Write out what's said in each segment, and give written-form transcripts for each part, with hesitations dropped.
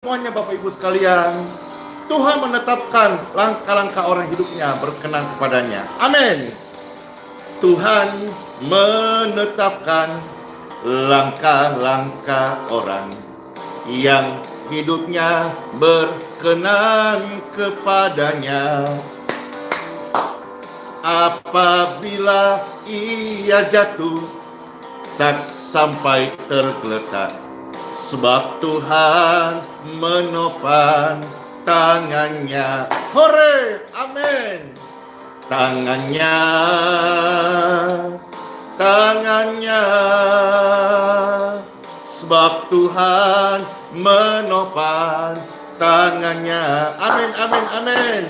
Semuanya Bapak Ibu sekalian, Tuhan menetapkan langkah-langkah orang hidupnya berkenan kepadanya. Amin. Tuhan menetapkan langkah-langkah orang yang hidupnya berkenan kepadanya. Apabila ia jatuh, tak sampai tergeletak, sebab Tuhan menopang tangannya. Hore, amin. Tangannya, sebab Tuhan menopang tangannya. Amin, amin, amin.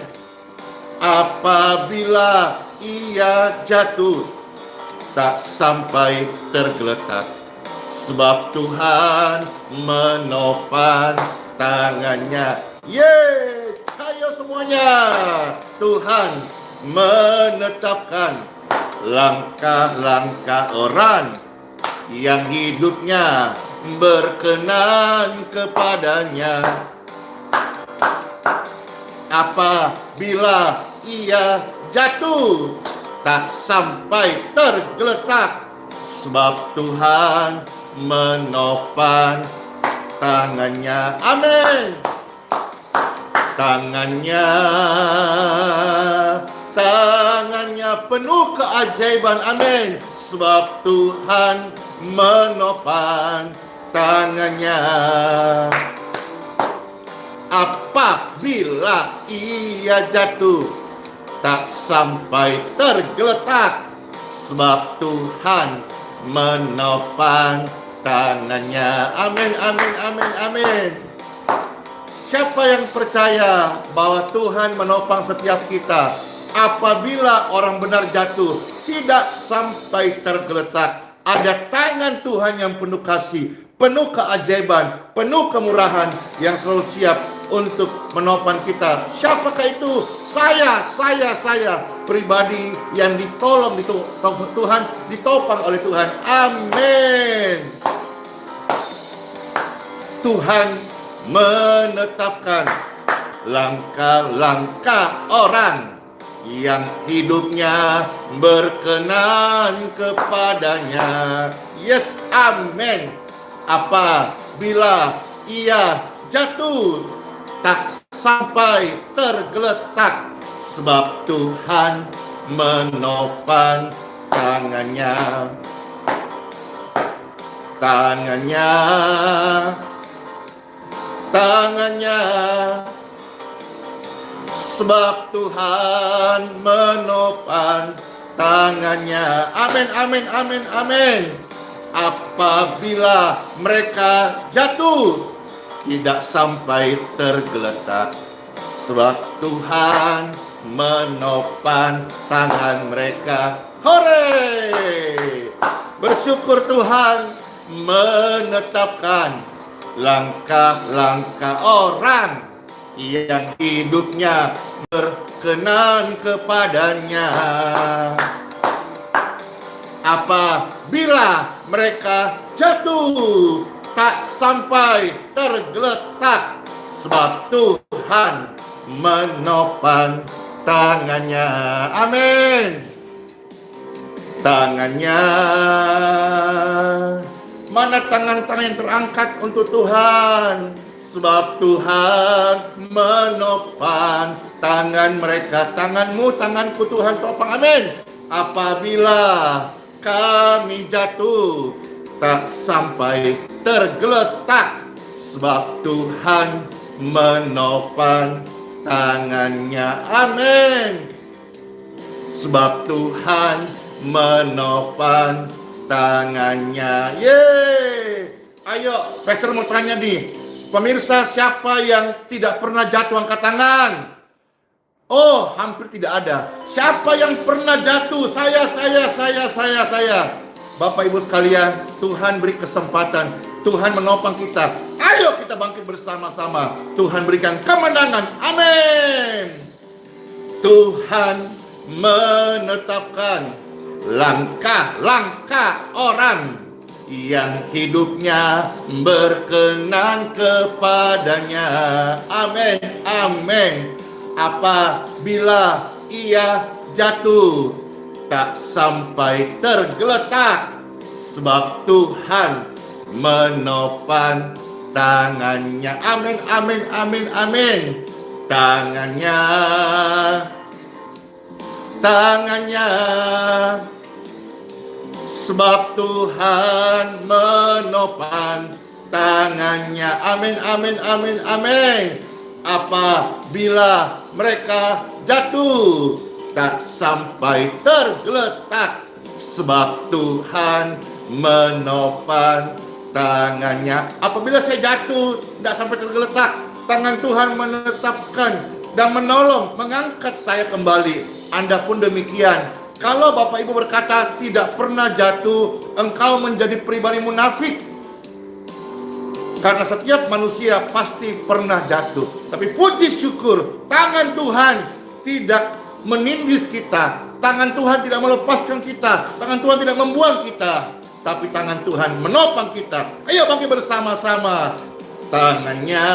Apabila ia jatuh, tak sampai tergeletak, sebab Tuhan menopang tangannya. Yeay, ayo semuanya. Tuhan menetapkan langkah-langkah orang yang hidupnya berkenan kepadanya. Apabila ia jatuh, tak sampai tergeletak, sebab Tuhan menopang tangannya. Amin. Tangannya penuh keajaiban. Amin. Sebab Tuhan menopang tangannya. Apabila ia jatuh, tak sampai tergeletak, sebab Tuhan menopang tangannya. Amin, amin, amin, amin. Siapa yang percaya bahwa Tuhan menopang setiap kita, apabila orang benar jatuh, tidak sampai tergeletak, ada tangan Tuhan yang penuh kasih, penuh keajaiban, penuh kemurahan, yang selalu siap untuk menopang kita. Siapakah itu? Saya pribadi yang ditolong Tuhan, ditopang oleh Tuhan. Amin. Tuhan menetapkan langkah-langkah orang yang hidupnya berkenan kepadanya. Yes, amin. Apabila ia jatuh, tak sampai tergeletak, sebab Tuhan menopang tangannya. Sebab Tuhan menopang tangannya. Amin, amin, amin, amin. Apabila mereka jatuh, tidak sampai tergeletak, sebab Tuhan menopang tangan mereka. Hore! Bersyukur Tuhan menetapkan langkah-langkah orang yang hidupnya berkenan kepadanya. Apabila mereka jatuh, tak sampai tergeletak, sebab Tuhan menopang tangannya. Amin. Tangannya. Mana tangan-tangan yang terangkat untuk Tuhan? Sebab Tuhan menopang tangan mereka. Tanganmu, tanganku Tuhan topang. Amin. Apabila kami jatuh, tak sampai tergeletak, sebab Tuhan menopang tangannya. Amin. Sebab Tuhan menopang tangannya. Yeay. Ayo, Pastor mau tanya nih, pemirsa, siapa yang tidak pernah jatuh angkat tangan? Oh, hampir tidak ada. Siapa yang pernah jatuh? Saya. Bapak Ibu sekalian, Tuhan beri kesempatan. Tuhan menopang kita. Ayo kita bangkit bersama-sama. Tuhan berikan kemenangan. Amin. Tuhan menetapkan langkah-langkah orang yang hidupnya berkenan kepadanya. Amin, amin. Apabila ia jatuh, tak sampai tergeletak, sebab Tuhan menopang tangannya. Amin, amin, amin, amin. Tangannya, sebab Tuhan menopang tangannya. Amin, amin, amin, amin. Apabila mereka jatuh, tak sampai tergeletak, sebab Tuhan menopang tangannya. Apabila saya jatuh, tidak sampai tergeletak, tangan Tuhan menetapkan dan menolong, mengangkat saya kembali. Anda pun demikian. Kalau Bapak Ibu berkata tidak pernah jatuh, engkau menjadi pribadi munafik. Karena setiap manusia pasti pernah jatuh. Tapi puji syukur, tangan Tuhan tidak menindis kita. Tangan Tuhan tidak melepaskan kita. Tangan Tuhan tidak membuang kita. Tapi tangan Tuhan menopang kita. Ayo bangkit bersama-sama. Tangannya,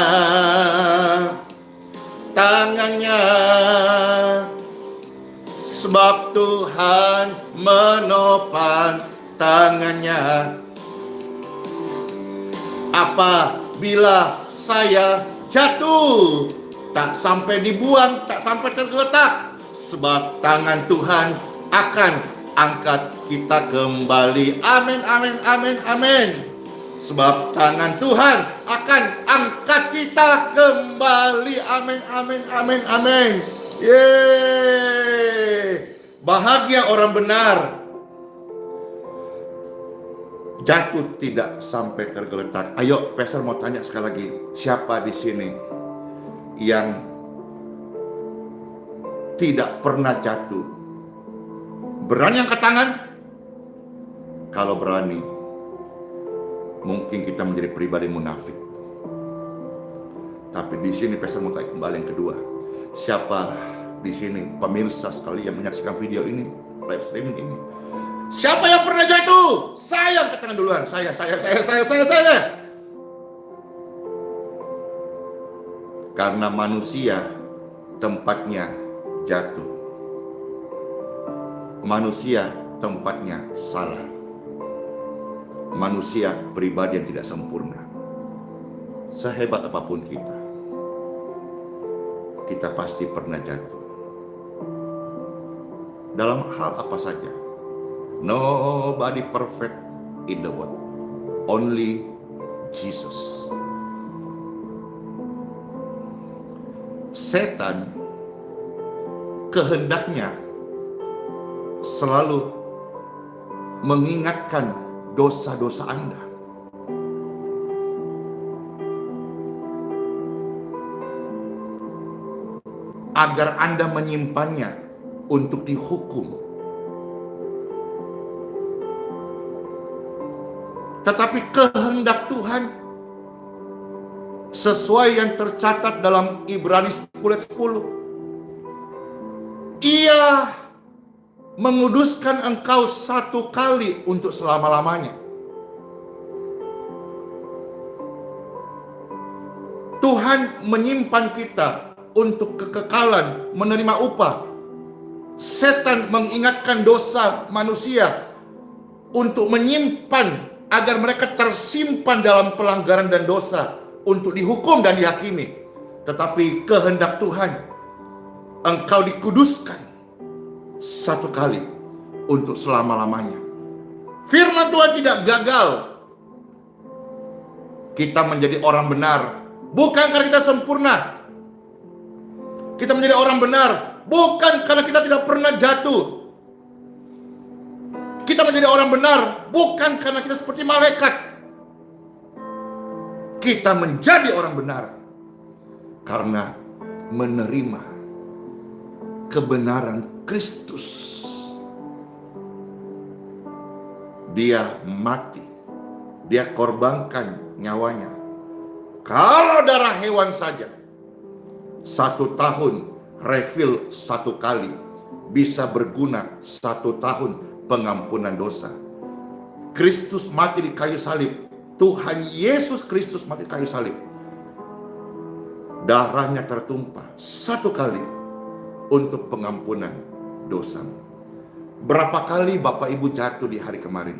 sebab Tuhan menopang tangannya. Apabila saya jatuh, tak sampai dibuang, tak sampai tergeletak, sebab tangan Tuhan akan angkat kita kembali. Amin, amin, amin, amin. Sebab tangan Tuhan akan angkat kita kembali. Amin, amin, amin, amin. Yeay. Bahagia orang benar. Jatuh tidak sampai tergeletak. Ayo, Pastor mau tanya sekali lagi. Siapa di sini yang tidak pernah jatuh? Berani angkat tangan? Kalau berani, mungkin kita menjadi pribadi munafik. Tapi di sini Pastor mau tanya kembali yang kedua. Siapa di sini pemirsa sekali yang menyaksikan video ini, live streaming ini? Siapa yang pernah jatuh? Saya angkat tangan duluan. Saya. Karena manusia tempatnya jatuh. Manusia tempatnya salah. Manusia pribadi yang tidak sempurna. Sehebat apapun kita pasti pernah jatuh. Dalam hal apa saja. Nobody perfect in the world. Only Jesus. Setan kehendaknya selalu mengingatkan dosa-dosa Anda. Agar Anda menyimpannya untuk dihukum. Tetapi kehendak Tuhan sesuai yang tercatat dalam Ibrani 10:10. Ia menguduskan engkau satu kali untuk selama-lamanya. Tuhan menyimpan kita untuk kekekalan, menerima upah. Setan mengingatkan dosa manusia untuk menyimpan agar mereka tersimpan dalam pelanggaran dan dosa untuk dihukum dan dihakimi. Tetapi kehendak Tuhan, engkau dikuduskan satu kali untuk selama-lamanya. Firman Tuhan tidak gagal. Kita menjadi orang benar bukan karena kita sempurna. Kita menjadi orang benar bukan karena kita tidak pernah jatuh. Kita menjadi orang benar bukan karena kita seperti malaikat. Kita menjadi orang benar karena menerima kebenaran Kristus. Dia mati, dia korbankan nyawanya. Kalau darah hewan saja 1 tahun refill 1 kali bisa berguna 1 tahun pengampunan dosa. Kristus mati di kayu salib. Tuhan Yesus Kristus mati di kayu salib. Darahnya tertumpah satu kali untuk pengampunan dosamu. Berapa kali Bapak Ibu jatuh di hari kemarin?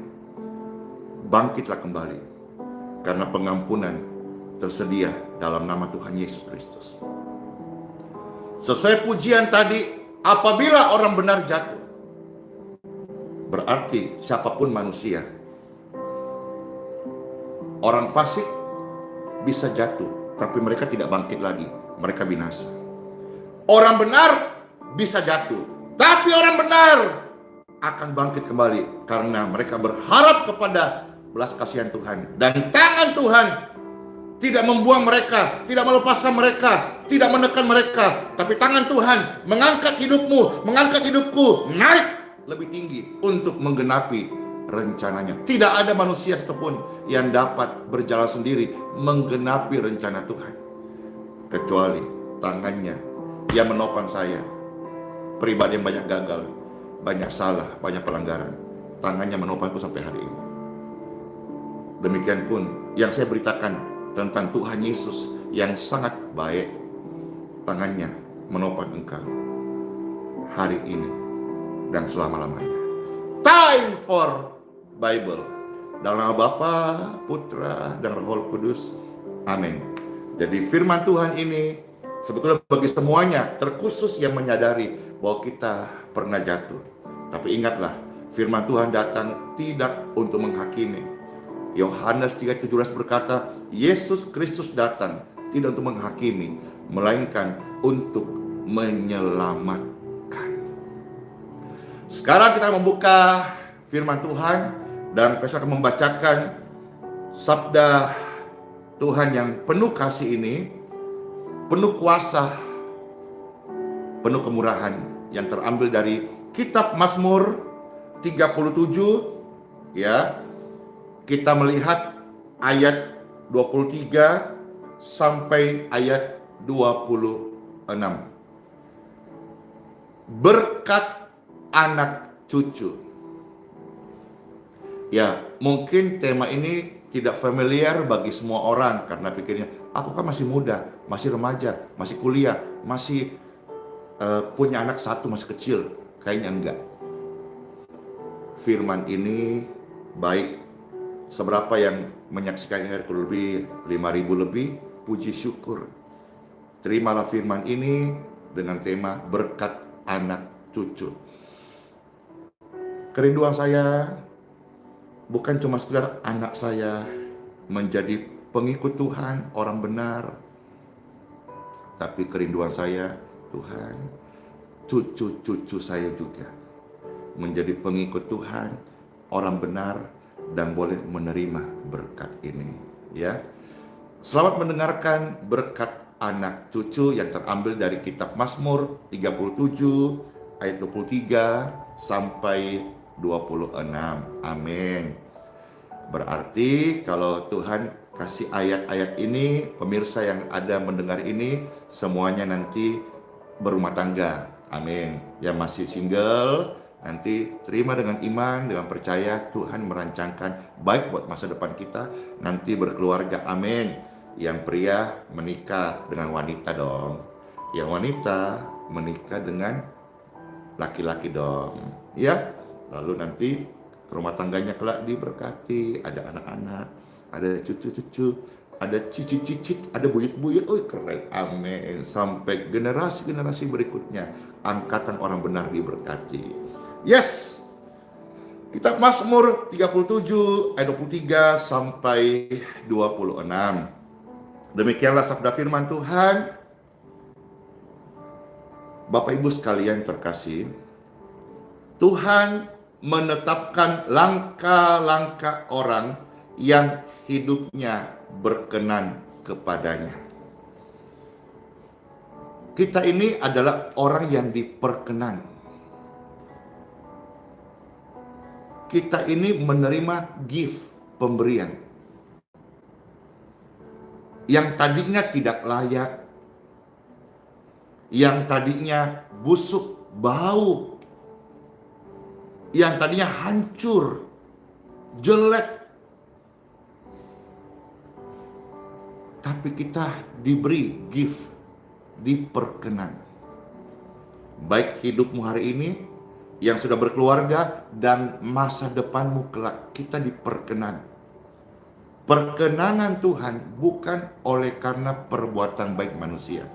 Bangkitlah kembali, karena pengampunan tersedia dalam nama Tuhan Yesus Kristus. Sesuai pujian tadi, apabila orang benar jatuh, berarti siapapun manusia, orang fasik bisa jatuh, tapi mereka tidak bangkit lagi, mereka binasa. Orang benar bisa jatuh, tapi orang benar akan bangkit kembali karena mereka berharap kepada belas kasihan Tuhan. Dan tangan Tuhan tidak membuang mereka, tidak melepaskan mereka, tidak menekan mereka, tapi tangan Tuhan mengangkat hidupmu, mengangkat hidupku naik lebih tinggi untuk menggenapi rencananya. Tidak ada manusia satupun yang dapat berjalan sendiri menggenapi rencana Tuhan, kecuali tangannya yang menopang saya, pribadi yang banyak gagal, banyak salah, banyak pelanggaran. Tangannya menopangku sampai hari ini. Demikian pun yang saya beritakan tentang Tuhan Yesus yang sangat baik, tangannya menopang engkau hari ini dan selama-lamanya. Time for Bible. Dalam nama Bapa, Putra, dan Roh Kudus. Amin. Jadi firman Tuhan ini sebetulnya bagi semuanya, terkhusus yang menyadari bahwa kita pernah jatuh. Tapi ingatlah, firman Tuhan datang tidak untuk menghakimi. Yohanes 3:17 berkata, Yesus Kristus datang tidak untuk menghakimi, melainkan untuk menyelamatkan. Sekarang kita membuka firman Tuhan dan saya akan membacakan sabda Tuhan yang penuh kasih ini, penuh kuasa, penuh kemurahan, yang terambil dari kitab Mazmur 37, ya. Kita melihat ayat 23 sampai ayat 26. Berkat anak cucu. Ya, mungkin tema ini tidak familiar bagi semua orang karena pikirnya, aku kan masih muda, masih remaja, masih kuliah, masih punya anak satu, masih kecil. Kayaknya enggak. Firman ini baik. Seberapa yang menyaksikan ini kurang lebih 5.000 lebih, puji syukur. Terimalah firman ini dengan tema berkat anak cucu. Kerinduan saya bukan cuma sekedar anak saya menjadi pengikut Tuhan, orang benar. Tapi kerinduan saya, Tuhan, cucu-cucu saya juga menjadi pengikut Tuhan, orang benar, dan boleh menerima berkat ini, ya. Selamat mendengarkan berkat anak cucu yang terambil dari kitab Mazmur 37 ayat 23 sampai 26. Amin. Berarti kalau Tuhan kasih ayat-ayat ini, pemirsa yang ada mendengar ini semuanya nanti berumah tangga. Amin. Yang masih single, nanti terima dengan iman, dengan percaya Tuhan merancangkan baik buat masa depan kita, nanti berkeluarga, amin. Yang pria menikah dengan wanita dong, yang wanita menikah dengan laki-laki dong, ya. Lalu nanti rumah tangganya kelak diberkati, ada anak-anak, ada cucu-cucu, ada cicit-cicit, ada buyut-buyut, oh keren, amin. Sampai generasi-generasi berikutnya, angkatan orang benar diberkati. Yes, kitab Mazmur 37 ayat 23 sampai 26. Demikianlah sabda firman Tuhan. Bapak Ibu sekalian terkasih, Tuhan menetapkan langkah-langkah orang yang hidupnya berkenan kepadanya. Kita ini adalah orang yang diperkenan. Kita ini menerima gift, pemberian yang tadinya tidak layak, yang tadinya busuk, bau, yang tadinya hancur, jelek. Tapi kita diberi gift, diperkenan. Baik hidupmu hari ini, yang sudah berkeluarga, dan masa depanmu kelak, kita diperkenan. Perkenanan Tuhan bukan oleh karena perbuatan baik manusia.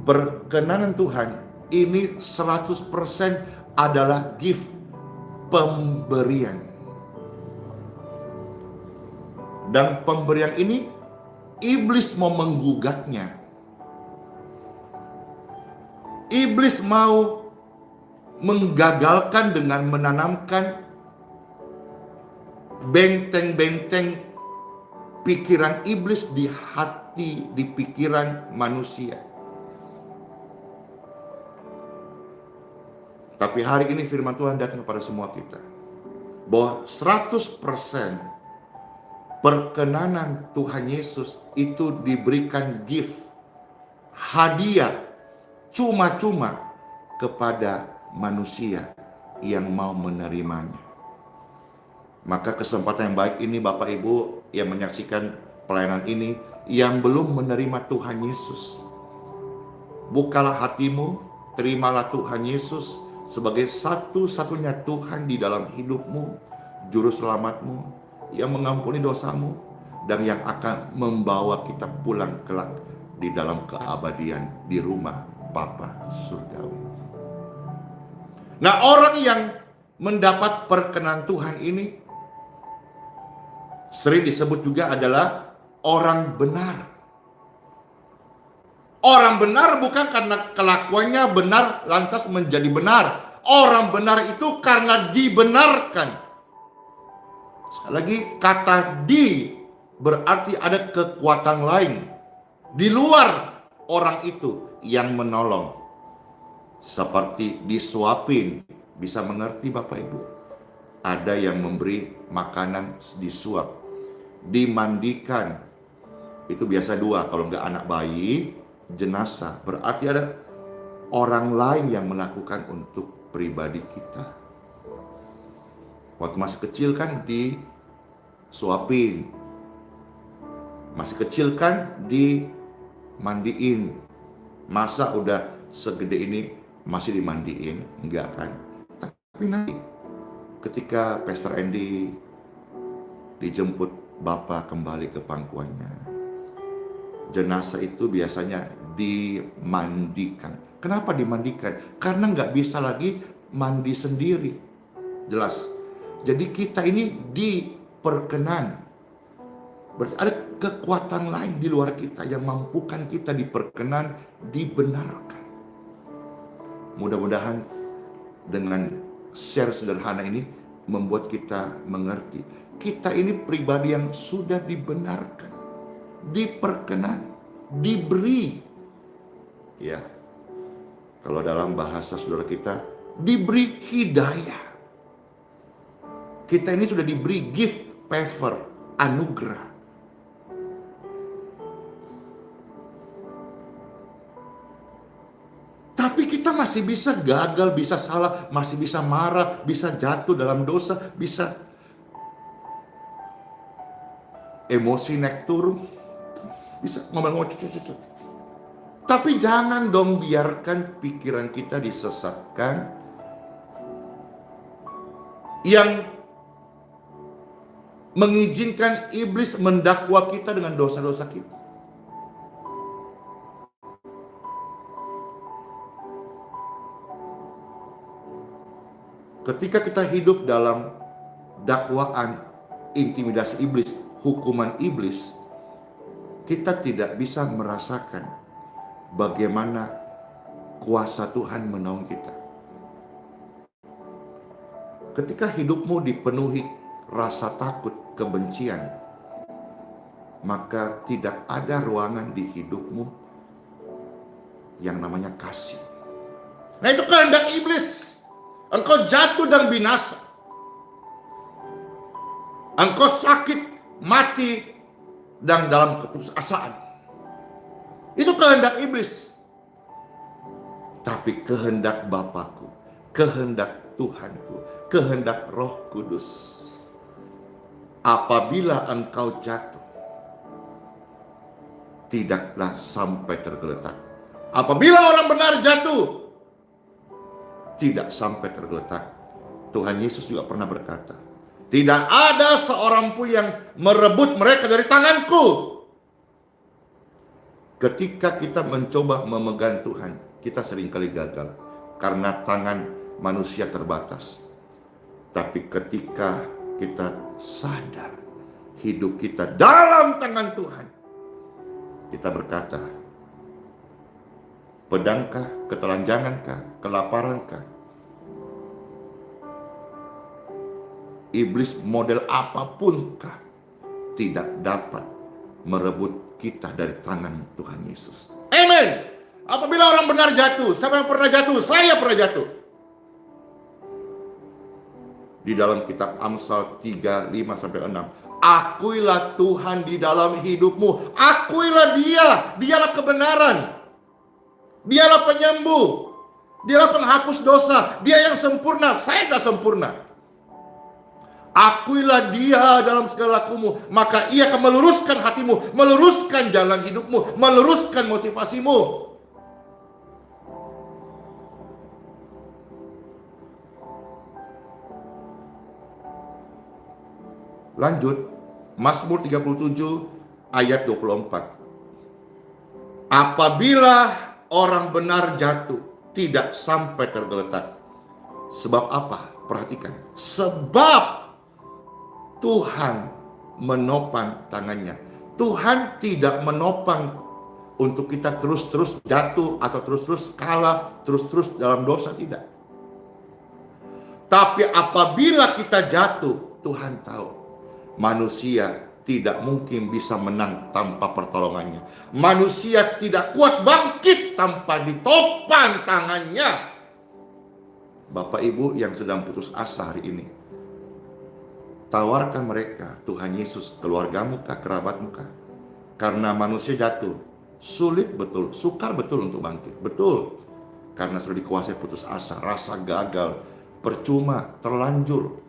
Perkenanan Tuhan ini 100% adalah gift, pemberian. Dan pemberian ini iblis mau menggugatnya. Iblis mau menggagalkan dengan menanamkan benteng-benteng pikiran iblis di hati, di pikiran manusia. Tapi hari ini firman Tuhan datang kepada semua kita, bahwa 100% perkenanan Tuhan Yesus itu diberikan gift, hadiah, cuma-cuma kepada manusia yang mau menerimanya. Maka kesempatan yang baik ini Bapak Ibu yang menyaksikan pelayanan ini, yang belum menerima Tuhan Yesus, bukalah hatimu, terimalah Tuhan Yesus sebagai satu-satunya Tuhan di dalam hidupmu, juru selamatmu, yang mengampuni dosamu, dan yang akan membawa kita pulang kelak di dalam keabadian di rumah Bapa surgawi. Nah, orang yang mendapat perkenan Tuhan ini sering disebut juga adalah orang benar. Orang benar bukan karena kelakuannya benar lantas menjadi benar. Orang benar itu karena dibenarkan. Sekali lagi, kata di berarti ada kekuatan lain di luar orang itu yang menolong. Seperti disuapin, bisa mengerti Bapak Ibu? Ada yang memberi makanan disuap, dimandikan. Itu biasa dua, kalau nggak anak bayi, jenazah. Berarti ada orang lain yang melakukan untuk pribadi kita. Waktu masih kecil kan disuapin, masih kecil kan dimandiin. Masa udah segede ini masih dimandiin? Enggak kan? Tapi nanti ketika Pastor Andy dijemput Bapak kembali ke pangkuannya, jenazah itu biasanya dimandikan. Kenapa dimandikan? Karena nggak bisa lagi mandi sendiri. Jelas. Jadi kita ini diperkenan. Berarti ada kekuatan lain di luar kita yang mampukan kita diperkenan, dibenarkan. Mudah-mudahan dengan share sederhana ini membuat kita mengerti. Kita ini pribadi yang sudah dibenarkan, diperkenan, diberi. Ya, kalau dalam bahasa saudara kita, diberi hidayah. Kita ini sudah diberi gift, favor, anugerah. Tapi kita masih bisa gagal, bisa salah, masih bisa marah, bisa jatuh dalam dosa, bisa emosi naik turun, bisa ngomong-ngomong cucu-cucu. Tapi jangan dong biarkan pikiran kita disesatkan, yang mengizinkan iblis mendakwa kita dengan dosa-dosa kita. Ketika kita hidup dalam dakwaan, intimidasi iblis, hukuman iblis, kita tidak bisa merasakan bagaimana kuasa Tuhan menolong kita. Ketika hidupmu dipenuhi rasa takut, kebencian, maka tidak ada ruangan di hidupmu yang namanya kasih. Nah, itu kehendak iblis. Engkau jatuh dan binasa. Engkau sakit, mati, dan dalam keputusasaan. Itu kehendak iblis. Tapi kehendak Bapakku, kehendak Tuhanku, kehendak Roh Kudus. Apabila engkau jatuh, tidaklah sampai tergeletak. Apabila orang benar jatuh, tidak sampai tergeletak. Tuhan Yesus juga pernah berkata, tidak ada seorang pun yang merebut mereka dari tanganku. Ketika kita mencoba memegang Tuhan, kita seringkali gagal karena tangan manusia terbatas. Tapi ketika kita sadar hidup kita dalam tangan Tuhan, kita berkata, pedangkah, ketelanjangankah, kelaparankah, iblis model apapunkah tidak dapat merebut kita dari tangan Tuhan Yesus. Amin. Apabila orang benar jatuh, siapa yang pernah jatuh? Saya pernah jatuh. Di dalam kitab Amsal 3, 5-6. Akuilah Tuhan di dalam hidupmu. Akuilah Dia. Dialah kebenaran. Dialah penyembuh. Dialah penghapus dosa. Dia yang sempurna. Saya tak sempurna. Akuilah Dia dalam segala lakumu, maka Ia akan meluruskan hatimu, meluruskan jalan hidupmu, meluruskan motivasimu. Lanjut, Mazmur 37 ayat 24. Apabila orang benar jatuh, tidak sampai tergeletak. Sebab apa? Perhatikan. Sebab Tuhan menopang tangannya. Tuhan tidak menopang untuk kita terus-terus jatuh atau terus-terus kalah, terus-terus dalam dosa, tidak. Tapi apabila kita jatuh, Tuhan tahu manusia tidak mungkin bisa menang tanpa pertolongannya. Manusia tidak kuat bangkit tanpa ditopang tangannya. Bapak Ibu yang sedang putus asa hari ini, tawarkan mereka Tuhan Yesus, keluargamu kah, kerabatmu kah? Karena manusia jatuh, sulit betul, sukar betul untuk bangkit, betul. Karena sudah dikuasai putus asa, rasa gagal, percuma, terlanjur.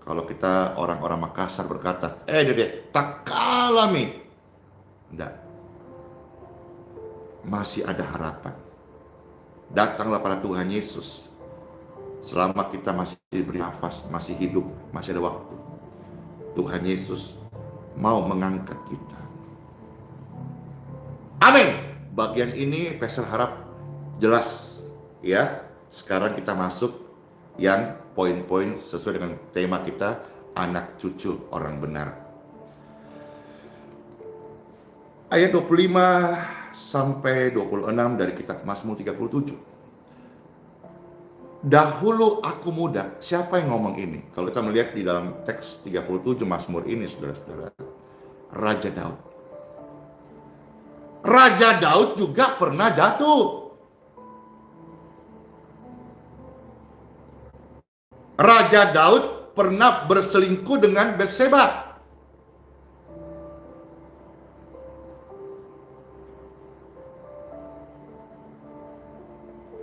Kalau kita orang-orang Makassar berkata, dede, tak kalah mi. Enggak. Masih ada harapan. Datanglah pada Tuhan Yesus. Selama kita masih diberi nafas, masih hidup, masih ada waktu. Tuhan Yesus mau mengangkat kita. Amin. Bagian ini Pastor harap jelas ya. Sekarang kita masuk yang poin-poin sesuai dengan tema kita, anak cucu orang benar. Ayat 25 sampai 26 dari kitab Mazmur 37. Dahulu aku muda. Siapa yang ngomong ini? Kalau kita melihat di dalam teks 37 Mazmur ini, saudara-saudara, Raja Daud. Raja Daud juga pernah jatuh. Raja Daud pernah berselingkuh dengan Batseba.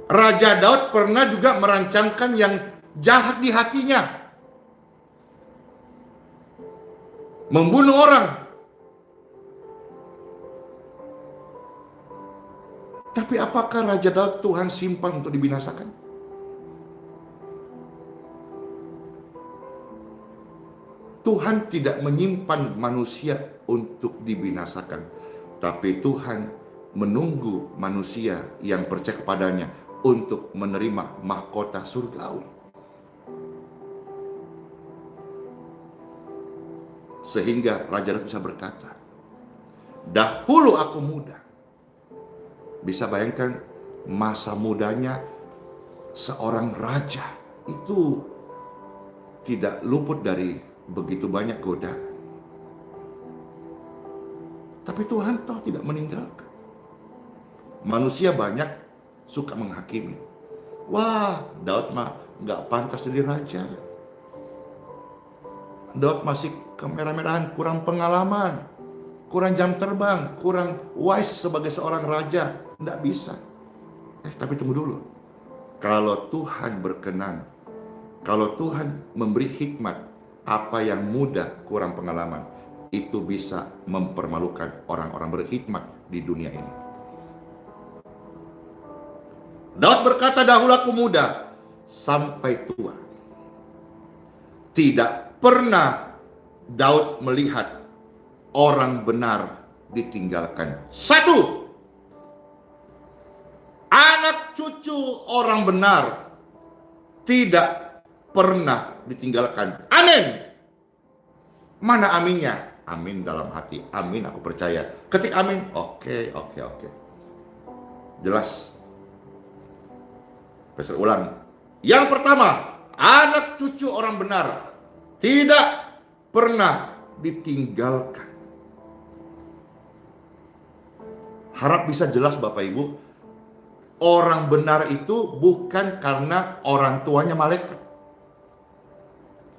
Raja Daud pernah juga merancangkan yang jahat di hatinya. Membunuh orang. Tapi apakah Raja Daud Tuhan simpan untuk dibinasakan? Tuhan tidak menyimpan manusia untuk dibinasakan. Tapi Tuhan menunggu manusia yang percaya kepadanya untuk menerima mahkota surgawi. Sehingga Raja Daud bisa berkata, dahulu aku muda. Bisa bayangkan masa mudanya seorang raja itu tidak luput dari begitu banyak godaan. Tapi Tuhan tahu tidak meninggalkan. Manusia banyak suka menghakimi. Wah, Daud mah nggak pantas jadi raja. Daud masih kemerah-merahan, kurang pengalaman, kurang jam terbang, kurang wise sebagai seorang raja. Nggak bisa. Tapi tunggu dulu. Kalau Tuhan berkenan, Kalau Tuhan memberi hikmat, apa yang muda kurang pengalaman, itu bisa mempermalukan orang-orang berhikmat di dunia ini. Daud berkata, dahulu aku muda sampai tua. Tidak pernah Daud melihat orang benar ditinggalkan. Satu, anak cucu orang benar tidak pernah ditinggalkan. Amin. Mana aminnya? Amin dalam hati. Amin, aku percaya. Ketik amin. Oke. Jelas. Pasal ulang. Yang pertama, anak cucu orang benar tidak pernah ditinggalkan. Harap bisa jelas Bapak Ibu. Orang benar itu bukan karena orang tuanya malaikat.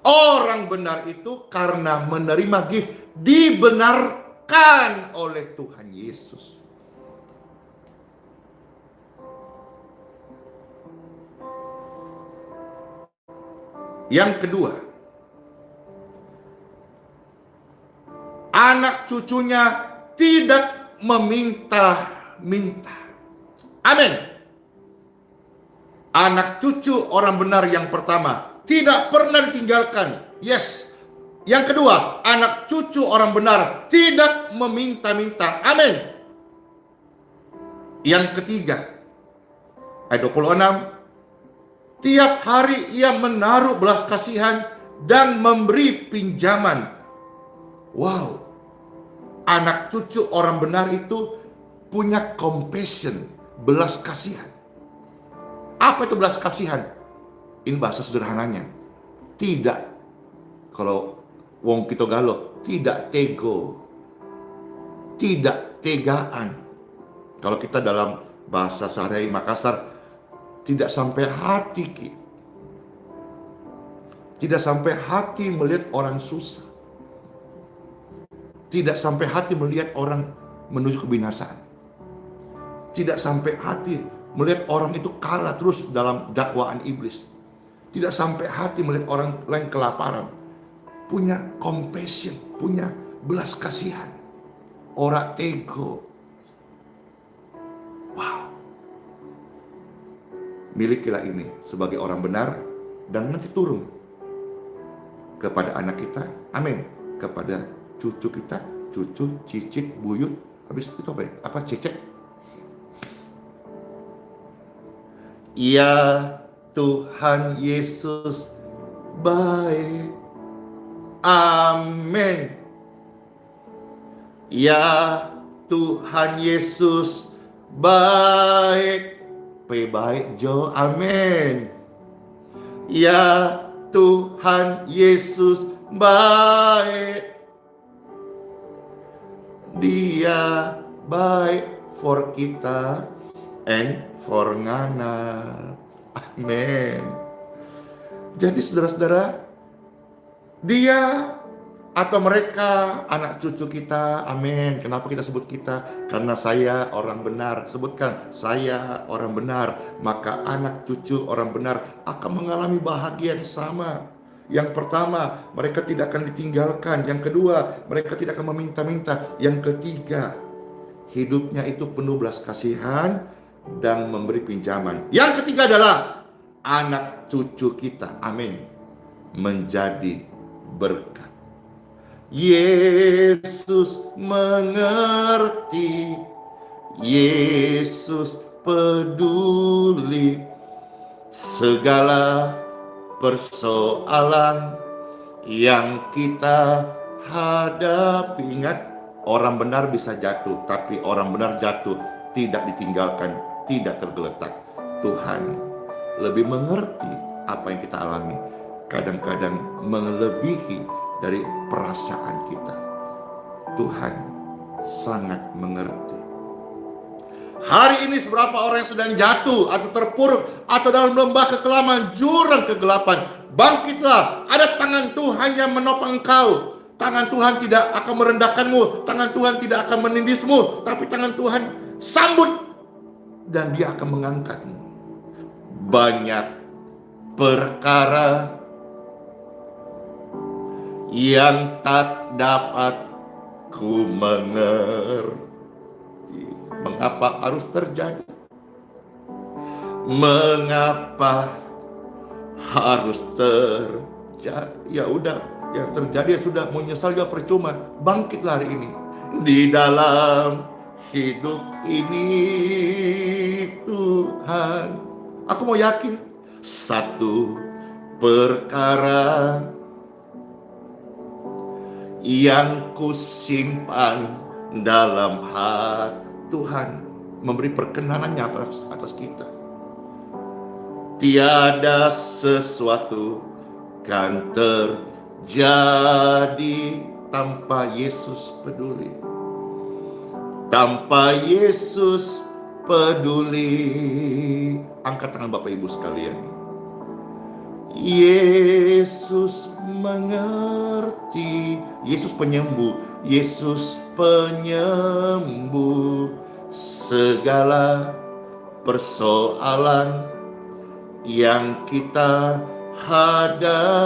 Orang benar itu karena menerima gift, dibenarkan oleh Tuhan Yesus. Yang kedua, anak cucunya tidak meminta-minta. Amin. Anak cucu orang benar yang pertama tidak pernah ditinggalkan. Yes. Yang kedua, anak cucu orang benar tidak meminta-minta. Amin. Yang ketiga, ayat 26, tiap hari ia menaruh belas kasihan dan memberi pinjaman. Wow. Anak cucu orang benar itu punya compassion, belas kasihan. Apa itu belas kasihan? Ini bahasa sederhananya. Tidak, kalau wong kita galo, tidak tego, tidak tegaan. Kalau kita dalam bahasa sehari Makassar, tidak sampai hati, tidak sampai hati melihat orang susah, tidak sampai hati melihat orang menuju kebinasaan, tidak sampai hati melihat orang itu kalah terus dalam dakwaan iblis. Tidak sampai hati melihat orang lain kelaparan. Punya compassion, punya belas kasihan. Ora tego. Wow. Milikilah ini sebagai orang benar dan nanti turun kepada anak kita. Amin. Kepada cucu kita, cucu, cicit, buyut. Habis itu apa ya? Apa cecek? Ya Tuhan Yesus baik. Amin. Ya Tuhan Yesus baik. Baik Jo. Amin. Ya Tuhan Yesus baik. Dia baik for kita and for ngana. Amin. Jadi saudara-saudara, dia atau mereka anak cucu kita, amin. Kenapa kita sebut kita? Karena saya orang benar. Sebutkan, saya orang benar. Maka anak cucu orang benar akan mengalami bahagia yang sama. Yang pertama, mereka tidak akan ditinggalkan. Yang kedua, mereka tidak akan meminta-minta. Yang ketiga, hidupnya itu penuh belas kasihan dan memberi pinjaman. Yang ketiga adalah anak cucu kita, amin, menjadi berkat. Yesus mengerti, Yesus peduli segala persoalan yang kita hadapi. Ingat, orang benar bisa jatuh, tapi orang benar jatuh tidak ditinggalkan, tidak tergeletak. Tuhan lebih mengerti apa yang kita alami, kadang-kadang melebihi dari perasaan kita. Tuhan sangat mengerti. Hari ini seberapa orang yang sedang jatuh atau terpuruk atau dalam lembah kekelaman, jurang kegelapan, bangkitlah. Ada tangan Tuhan yang menopang engkau. Tangan Tuhan tidak akan merendahkanmu, tangan Tuhan tidak akan menindismu, tapi tangan Tuhan sambut dan dia akan mengangkatmu. Banyak perkara yang tak dapat ku mengerti. Mengapa harus terjadi? Mengapa harus terjadi? Ya udah, yang terjadi ya sudah, mau nyesal juga percuma. Bangkitlah hari ini. Di dalam hidup ini Tuhan, aku mau yakin satu perkara yang kusimpan dalam hati. Tuhan memberi perkenanannya atas kita. Tiada sesuatu kan terjadi tanpa Yesus peduli. Tanpa Yesus peduli. Angkat tangan Bapak Ibu sekalian. Yesus mengerti. Yesus penyembuh. Yesus penyembuh segala persoalan yang kita hadapi.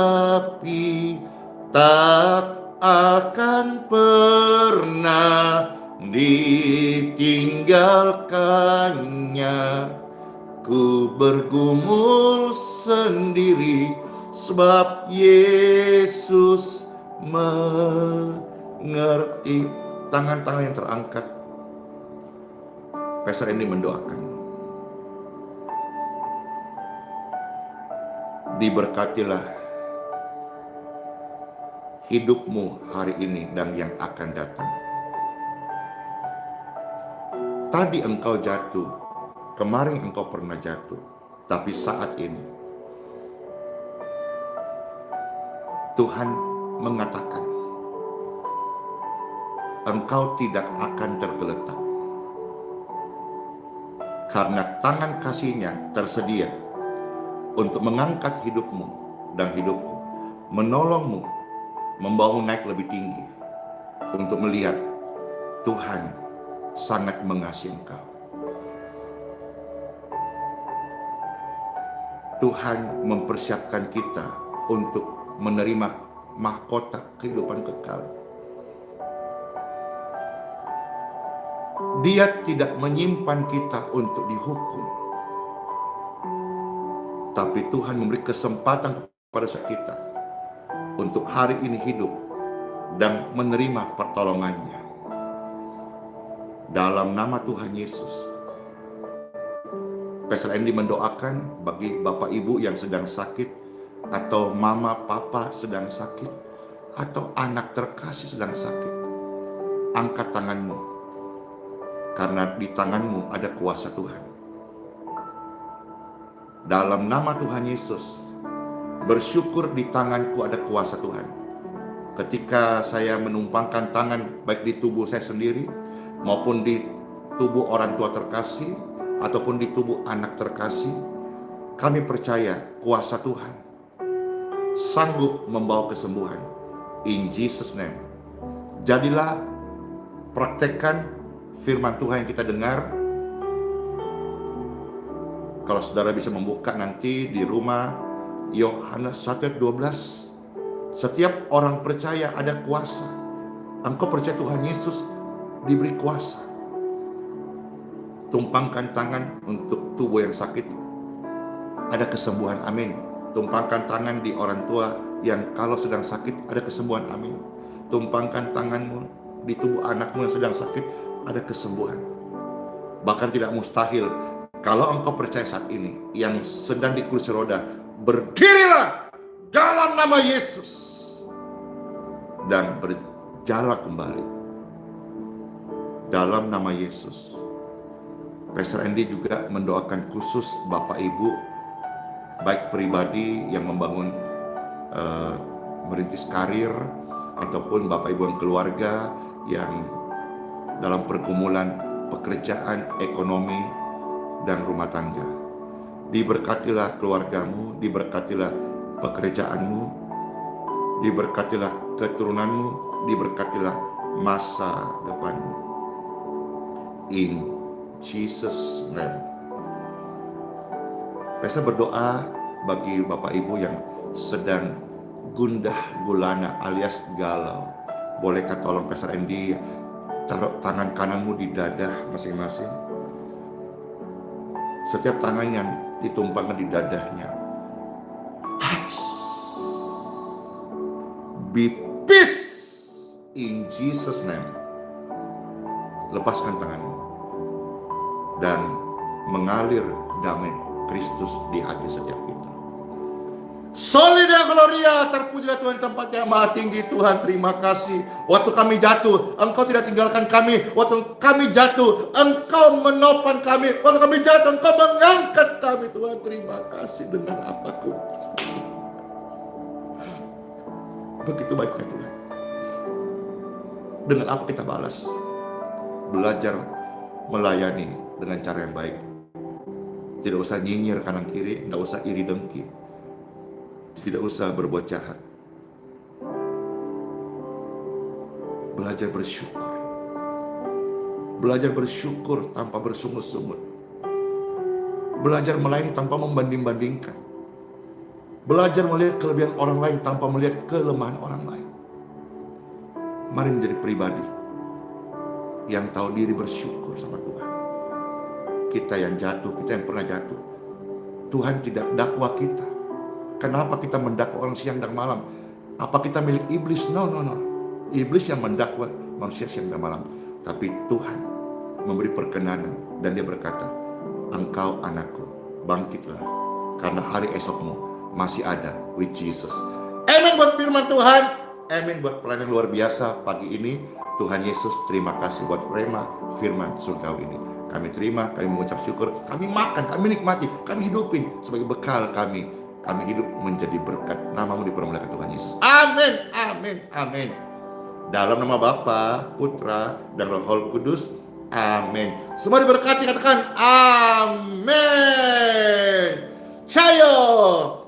Tak akan pernah ditinggalkannya. Ku bergumul sendiri sebab Yesus mengerti. Tangan-tangan yang terangkat, Pastor ini mendoakan. Diberkatilah hidupmu hari ini dan yang akan datang. Tadi engkau jatuh, kemarin engkau pernah jatuh, tapi saat ini Tuhan mengatakan engkau tidak akan tergeletak, karena tangan kasih-Nya tersedia untuk mengangkat hidupmu dan hidupku, menolongmu, membawamu naik lebih tinggi, untuk melihat Tuhan sangat mengasihi engkau. Tuhan mempersiapkan kita untuk menerima mahkota kehidupan kekal. Dia tidak menyimpan kita untuk dihukum, tapi Tuhan memberi kesempatan kepada kita untuk hari ini hidup dan menerima pertolongannya. Dalam nama Tuhan Yesus, Pastor Andy mendoakan bagi Bapak Ibu yang sedang sakit, atau mama papa sedang sakit, atau anak terkasih sedang sakit. Angkat tanganmu, karena di tanganmu ada kuasa Tuhan. Dalam nama Tuhan Yesus, bersyukur di tanganku ada kuasa Tuhan. Ketika saya menumpangkan tangan baik di tubuh saya sendiri maupun di tubuh orang tua terkasih ataupun di tubuh anak terkasih, kami percaya kuasa Tuhan sanggup membawa kesembuhan. In Jesus name. Jadilah, praktekkan firman Tuhan yang kita dengar. Kalau saudara bisa membuka nanti di rumah, Yohanes 1:12. Setiap orang percaya ada kuasa. Engkau percaya Tuhan Yesus diberi kuasa. Tumpangkan tangan untuk tubuh yang sakit, ada kesembuhan, amin. Tumpangkan tangan di orang tua yang kalau sedang sakit, ada kesembuhan, amin. Tumpangkan tanganmu di tubuh anakmu yang sedang sakit, ada kesembuhan. Bahkan tidak mustahil, kalau engkau percaya saat ini, yang sedang di kursi roda, berdirilah dalam nama Yesus dan berjalan kembali dalam nama Yesus. Pastor Andy juga mendoakan khusus Bapak Ibu, baik pribadi yang membangun merintis karir, ataupun Bapak Ibu yang keluarga yang dalam pergumulan pekerjaan, ekonomi, dan rumah tangga. Diberkatilah keluargamu, diberkatilah pekerjaanmu, diberkatilah keturunanmu, diberkatilah masa depanmu. In Jesus name. Saya berdoa bagi Bapak Ibu yang sedang gundah gulana alias galau. Bolehkah tolong Pastor Andy taruh tangan kananmu di dada masing-masing? Setiap tangan yang ditumpangkan di dadanya, touch, be peace in Jesus name. Lepaskan tanganmu dan mengalir damai Kristus di hati setiap kita. Soli Deo Gloria, terpujilah Tuhan di tempat yang maha tinggi. Tuhan, terima kasih. Waktu kami jatuh, Engkau tidak tinggalkan kami. Waktu kami jatuh, Engkau menopang kami. Waktu kami jatuh, Engkau mengangkat kami. Tuhan, terima kasih. Dengan apapun, begitu baiknya Tuhan. Dengan apa kita balas? Belajar melayani dengan cara yang baik. Tidak usah nyinyir kanan kiri, tidak usah iri dengki, tidak usah berbuat jahat. Belajar bersyukur. Belajar bersyukur tanpa bersungut-sungut. Belajar melayani tanpa membanding-bandingkan. Belajar melihat kelebihan orang lain tanpa melihat kelemahan orang lain. Mari menjadi pribadi yang tahu diri bersyukur sama Tuhan. Kita yang jatuh, kita yang pernah jatuh, Tuhan tidak dakwa kita. Kenapa kita mendakwa orang siang dan malam? Apa kita milik iblis? No. Iblis yang mendakwa manusia siang dan malam. Tapi Tuhan memberi perkenanan dan Dia berkata, engkau anakku, bangkitlah, karena hari esokmu masih ada with Jesus. Amin buat firman Tuhan. Amin buat pelayanan luar biasa pagi ini. Tuhan Yesus, terima kasih buat rema firman surgawi ini. Kami terima, kami mengucap syukur, kami makan, kami nikmati, kami hidupin sebagai bekal kami. Kami hidup menjadi berkat. Namamu dipermuliakan Tuhan Yesus. Amin, amin, amin. Dalam nama Bapa, Putra, dan Roh Kudus. Amin. Semua diberkati, katakan amin. Cayo.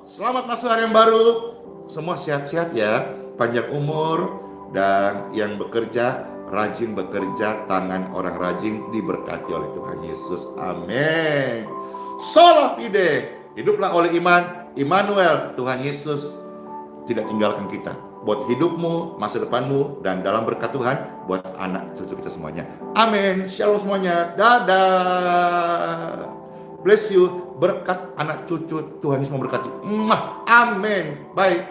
Selamat masuk hari yang baru. Semua sehat-sehat ya, panjang umur, dan yang bekerja rajin bekerja, tangan orang rajin diberkati oleh Tuhan Yesus. Amin. Sola fide, hiduplah oleh iman. Immanuel, Tuhan Yesus tidak tinggalkan kita. Buat hidupmu, masa depanmu, dan dalam berkat Tuhan buat anak cucu kita semuanya. Amin. Shalom semuanya. Dadah. Bless you. Berkat anak cucu Tuhan Yesus memberkati. Amin. Baik.